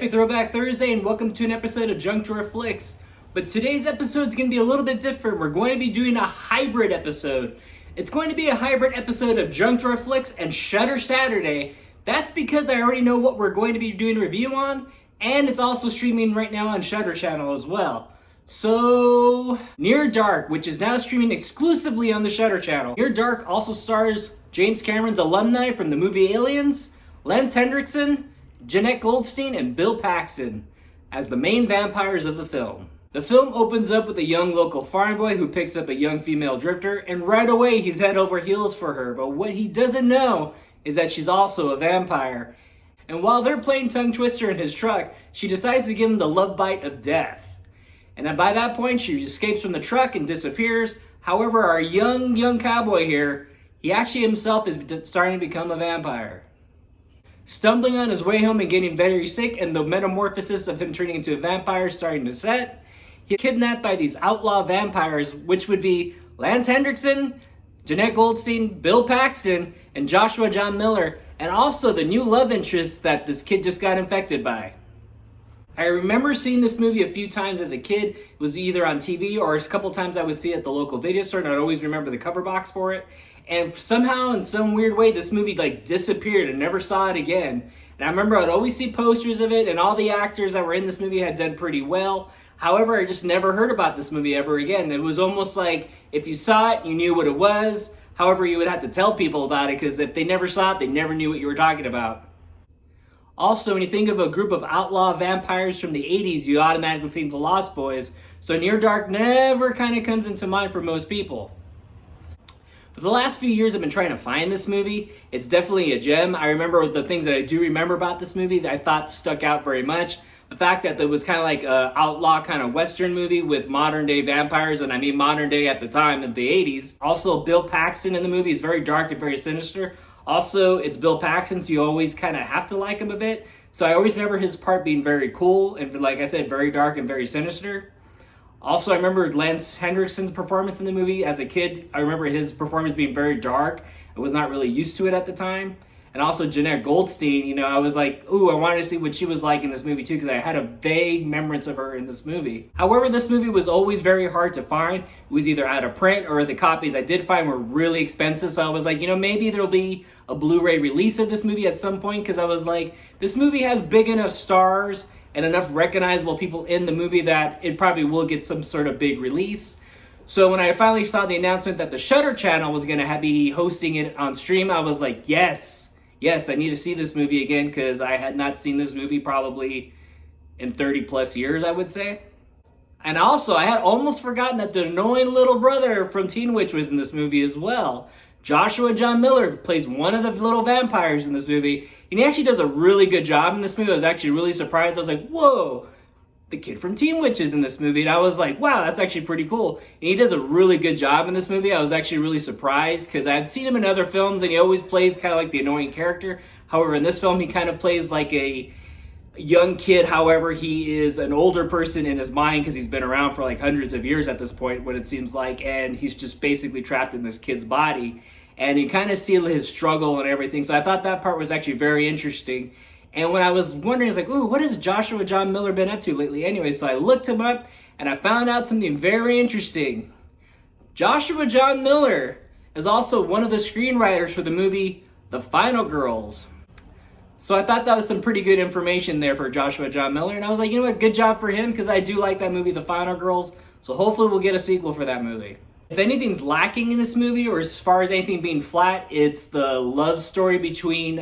Happy Throwback Thursday and welcome to an episode of Junk Drawer Flix. But today's episode is going to be a little bit different. We're going to be doing a hybrid episode. It's going to be a hybrid episode of Junk Drawer Flix and Shudder Saturday. That's because I already know what we're going to be doing a review on, and it's also streaming right now on Shudder channel as well. So, Near Dark, which is now streaming exclusively on the Shudder channel. Near Dark also stars James Cameron's alumni from the movie Aliens, Lance Henriksen, Jeanette Goldstein, and Bill Paxton as the main vampires of the film. The film opens up with a young local farm boy who picks up a young female drifter, and right away he's head over heels for her. But what he doesn't know is that she's also a vampire. And while they're playing tongue twister in his truck, she decides to give him the love bite of death. And then by that point, she escapes from the truck and disappears. However, our young cowboy here, he actually himself is starting to become a vampire. Stumbling on his way home and getting very sick, and the metamorphosis of him turning into a vampire starting to set, he's kidnapped by these outlaw vampires, which would be Lance Henriksen, Jeanette Goldstein, Bill Paxton, and Joshua John Miller, and also the new love interest that this kid just got infected by. I remember seeing this movie a few times as a kid. It was either on TV or a couple times I would see it at the local video store, and I'd always remember the cover box for it. And somehow, in some weird way, this movie disappeared and never saw it again. And I remember I'd always see posters of it, and all the actors that were in this movie had done pretty well. However, I just never heard about this movie ever again. It was almost like if you saw it, you knew what it was. However, you would have to tell people about it, because if they never saw it, they never knew what you were talking about. Also, when you think of a group of outlaw vampires from the 80s, you automatically think the Lost Boys. So Near Dark never kind of comes into mind for most people. For the last few years, I've been trying to find this movie. It's definitely a gem. I remember the things that I do remember about this movie that I thought stuck out very much. The fact that it was kind of like an outlaw kind of Western movie with modern day vampires, and I mean modern day at the time in the 80s. Also, Bill Paxton in the movie is very dark and very sinister. Also, it's Bill Paxton, so you always kind of have to like him a bit. So I always remember his part being very cool and, like I said, very dark and very sinister. Also, I remember Lance Henriksen's performance in the movie. As a kid, I remember his performance being very dark. I was not really used to it at the time. And also Jeanette Goldstein, I was like, ooh, I wanted to see what she was like in this movie too, because I had a vague remembrance of her in this movie. However, this movie was always very hard to find. It was either out of print or the copies I did find were really expensive. So I was like, maybe there'll be a Blu-ray release of this movie at some point, because I was like, this movie has big enough stars and enough recognizable people in the movie that it probably will get some sort of big release. So when I finally saw the announcement that the Shudder channel was going to be hosting it on stream, I was like, yes, I need to see this movie again, because I had not seen this movie probably in 30 plus years, I would say. And also, I had almost forgotten that the annoying little brother from Teen Witch was in this movie as well. Joshua John Miller plays one of the little vampires in this movie, and he actually does a really good job in this movie. I was actually really surprised. I was like, whoa, the kid from Teen Witch is in this movie. And I was like, wow, that's actually pretty cool. And he does a really good job in this movie. I was actually really surprised, because I had seen him in other films, and he always plays kind of like the annoying character. However, in this film, he kind of plays like a young kid. However, he is an older person in his mind, because he's been around for like hundreds of years at this point, what it seems like, and he's just basically trapped in this kid's body. And you kind of see his struggle and everything. So I thought that part was actually very interesting. And when I was wondering, I was like, ooh, what has Joshua John Miller been up to lately? Anyway, so I looked him up, and I found out something very interesting. Joshua John Miller is also one of the screenwriters for the movie The Final Girls. So I thought that was some pretty good information there for Joshua John Miller. And I was like, what, good job for him, because I do like that movie, The Final Girls. So hopefully we'll get a sequel for that movie. If anything's lacking in this movie, or as far as anything being flat, it's the love story between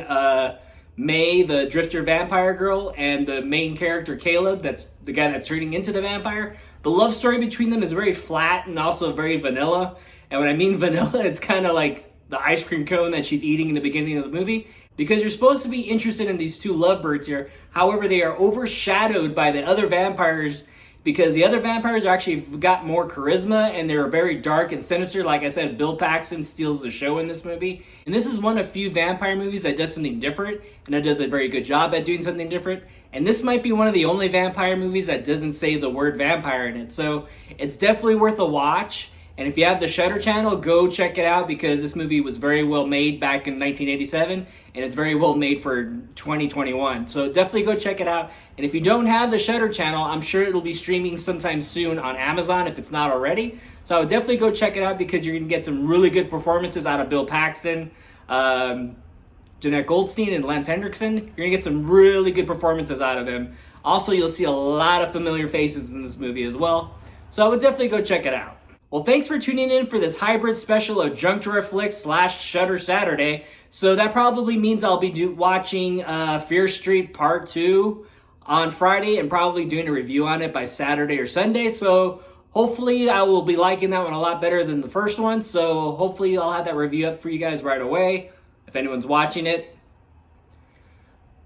May, the drifter vampire girl, and the main character, Caleb, that's the guy that's turning into the vampire. The love story between them is very flat and also very vanilla. And when I mean vanilla, it's kind of like the ice cream cone that she's eating in the beginning of the movie, because you're supposed to be interested in these two lovebirds here. However, they are overshadowed by the other vampires, because the other vampires are actually got more charisma, and they're very dark and sinister. Like I said, Bill Paxton steals the show in this movie. And this is one of few vampire movies that does something different, and it does a very good job at doing something different. And this might be one of the only vampire movies that doesn't say the word vampire in it. So it's definitely worth a watch. And if you have the Shudder channel, go check it out because this movie was very well made back in 1987 and it's very well made for 2021. So definitely go check it out. And if you don't have the Shudder channel, I'm sure it'll be streaming sometime soon on Amazon if it's not already. So I would definitely go check it out because you're going to get some really good performances out of Bill Paxton, Jeanette Goldstein, and Lance Hendrickson. You're going to get some really good performances out of them. Also, you'll see a lot of familiar faces in this movie as well. So I would definitely go check it out. Well, thanks for tuning in for this hybrid special of Junk Drawer Flix / Shudder Saturday. So that probably means I'll be watching Fear Street Part 2 on Friday and probably doing a review on it by Saturday or Sunday. So hopefully I will be liking that one a lot better than the first one. So hopefully I'll have that review up for you guys right away if anyone's watching it.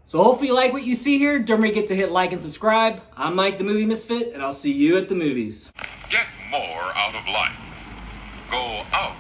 So hopefully you like what you see here. Don't forget to hit like and subscribe. I'm Mike the Movie Misfit, and I'll see you at the movies. Get more out of life. Go out